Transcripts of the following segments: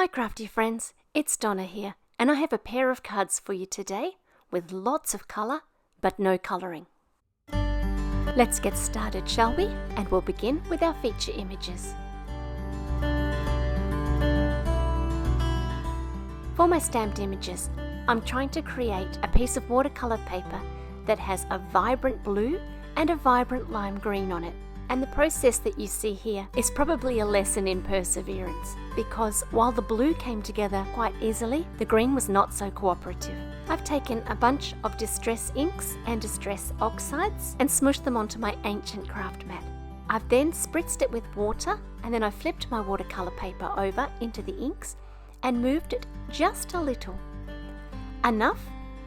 Hi crafty friends, it's Donna here, and I have a pair of cards for you today with lots of colour but no colouring. Let's get started, shall we? And we'll begin with our feature images. For my stamped images, I'm trying to create a piece of watercolour paper that has a vibrant blue and a vibrant lime green on it. And the process that you see here is probably a lesson in perseverance, because while the blue came together quite easily, the green was not so cooperative. I've taken a bunch of distress inks and distress oxides and smushed them onto my ancient craft mat. I've then spritzed it with water, and then I flipped my watercolour paper over into the inks and moved it just a little. Enough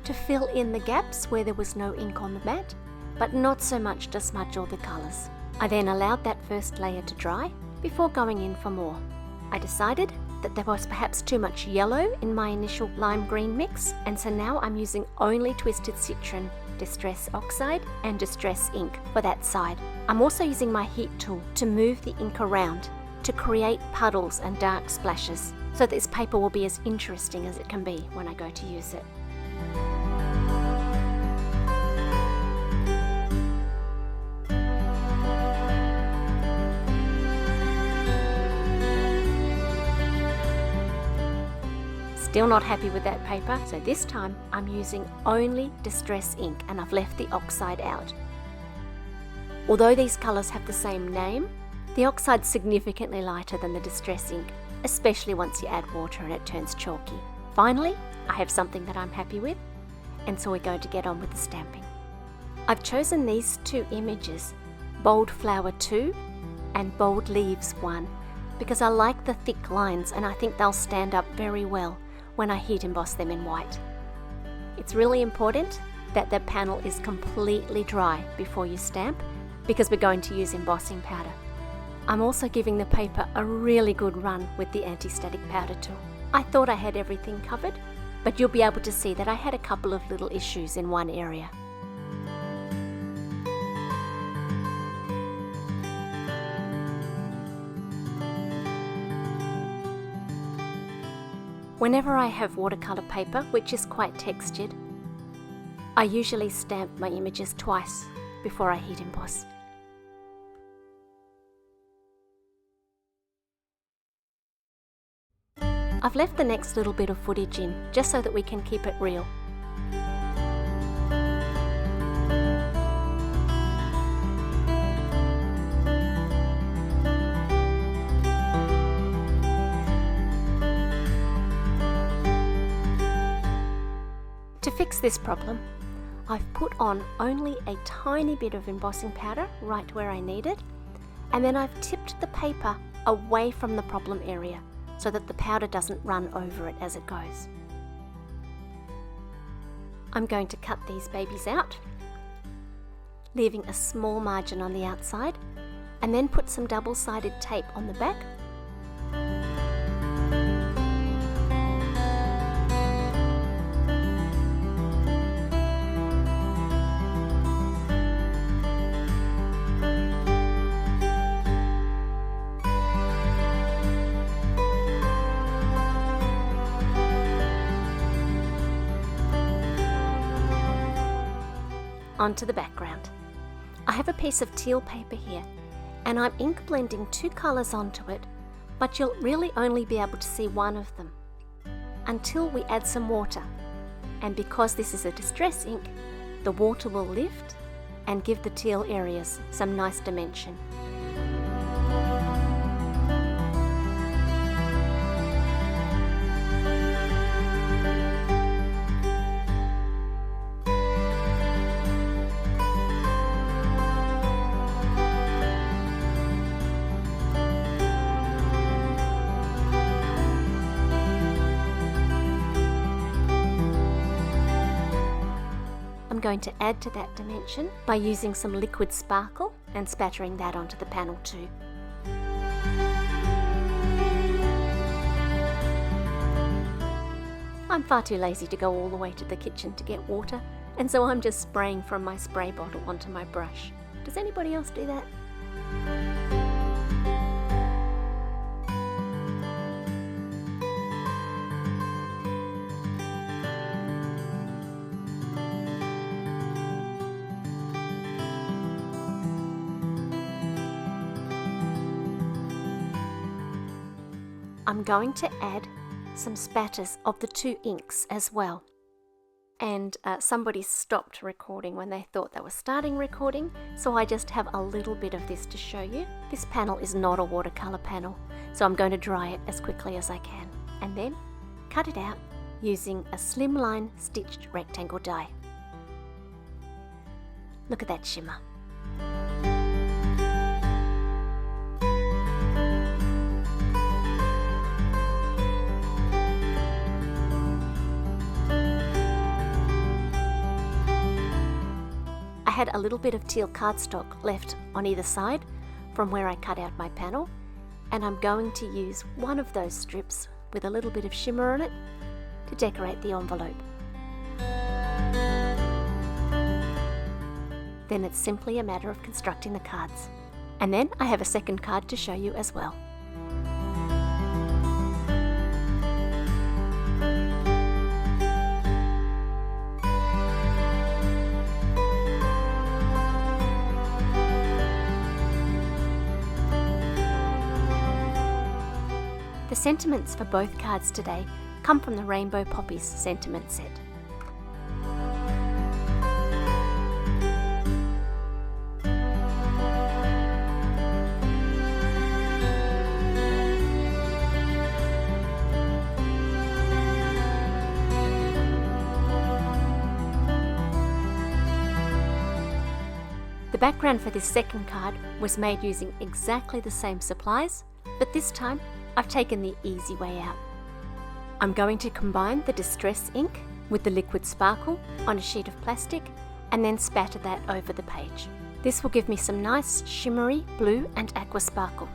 to fill in the gaps where there was no ink on the mat, but not so much to smudge all the colours. I then allowed that first layer to dry before going in for more. I decided that there was perhaps too much yellow in my initial lime green mix, and so now I'm using only Twisted Citron, Distress Oxide and Distress Ink for that side. I'm also using my heat tool to move the ink around to create puddles and dark splashes, so this paper will be as interesting as it can be when I go to use it. Still not happy with that paper, so this time I'm using only Distress Ink and I've left the oxide out. Although these colours have the same name, the oxide's significantly lighter than the Distress Ink, especially once you add water and it turns chalky. Finally, I have something that I'm happy with, and so we're going to get on with the stamping. I've chosen these two images, Bold Flower 2 and Bold Leaves 1, because I like the thick lines and I think they'll stand up very well when I heat emboss them in white. It's really important that the panel is completely dry before you stamp, because we're going to use embossing powder. I'm also giving the paper a really good run with the anti-static powder tool. I thought I had everything covered, but you'll be able to see that I had a couple of little issues in one area. Whenever I have watercolour paper, which is quite textured, I usually stamp my images twice before I heat emboss. I've left the next little bit of footage in, just so that we can keep it real. To fix this problem, I've put on only a tiny bit of embossing powder right where I need it, and then I've tipped the paper away from the problem area so that the powder doesn't run over it as it goes. I'm going to cut these babies out, leaving a small margin on the outside, and then put some double-sided tape on the back. Onto the background. I have a piece of teal paper here, and I'm ink blending two colours onto it, but you'll really only be able to see one of them until we add some water. And because this is a distress ink, the water will lift and give the teal areas some nice dimension. I'm going to add to that dimension by using some liquid sparkle and spattering that onto the panel too. I'm far too lazy to go all the way to the kitchen to get water, and so I'm just spraying from my spray bottle onto my brush. Does anybody else do that? I'm going to add some spatters of the 2 inks as well. And somebody stopped recording when they thought they were starting recording, so I just have a little bit of this to show you. This panel is not a watercolor panel, so I'm going to dry it as quickly as I can, and then cut it out using a Slimline stitched rectangle die. Look at that shimmer. I had a little bit of teal cardstock left on either side from where I cut out my panel, and I'm going to use one of those strips with a little bit of shimmer on it to decorate the envelope. Then it's simply a matter of constructing the cards. And then I have a second card to show you as well. The sentiments for both cards today come from the Rainbow Poppies sentiment set. The background for this second card was made using exactly the same supplies, but this time I've taken the easy way out. I'm going to combine the distress ink with the liquid sparkle on a sheet of plastic and then spatter that over the page. This will give me some nice shimmery blue and aqua sparkle.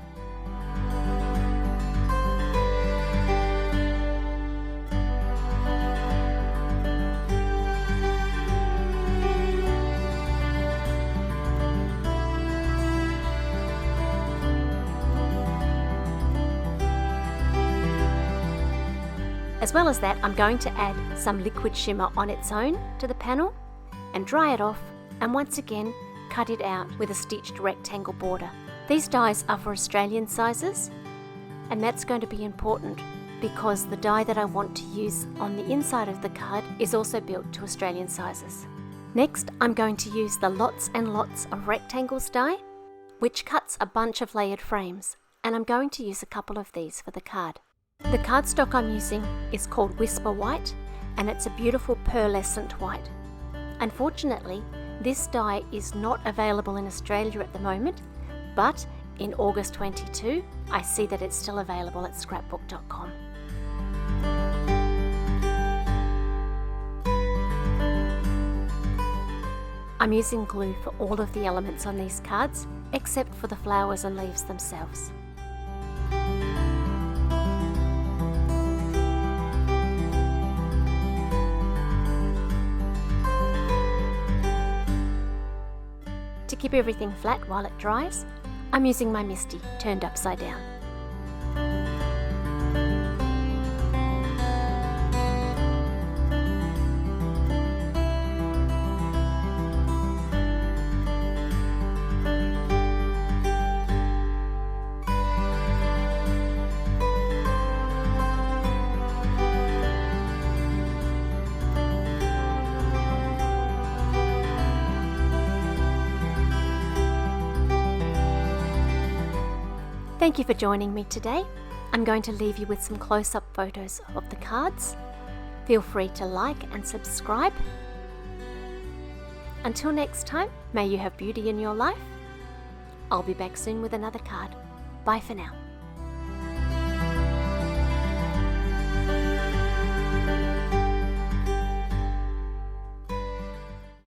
As well as that, I'm going to add some liquid shimmer on its own to the panel and dry it off, and once again cut it out with a stitched rectangle border. These dies are for Australian sizes, and that's going to be important because the die that I want to use on the inside of the card is also built to Australian sizes. Next, I'm going to use the Lots and Lots of Rectangles die, which cuts a bunch of layered frames, and I'm going to use a couple of these for the card. The cardstock I'm using is called Whisper White, and it's a beautiful pearlescent white. Unfortunately, this die is not available in Australia at the moment, but in August 22, I see that it's still available at scrapbook.com. I'm using glue for all of the elements on these cards, except for the flowers and leaves themselves. To keep everything flat while it dries, I'm using my MISTI turned upside down. Thank you for joining me today. I'm going to leave you with some close-up photos of the cards. Feel free to like and subscribe. Until next time, may you have beauty in your life. I'll be back soon with another card. Bye for now.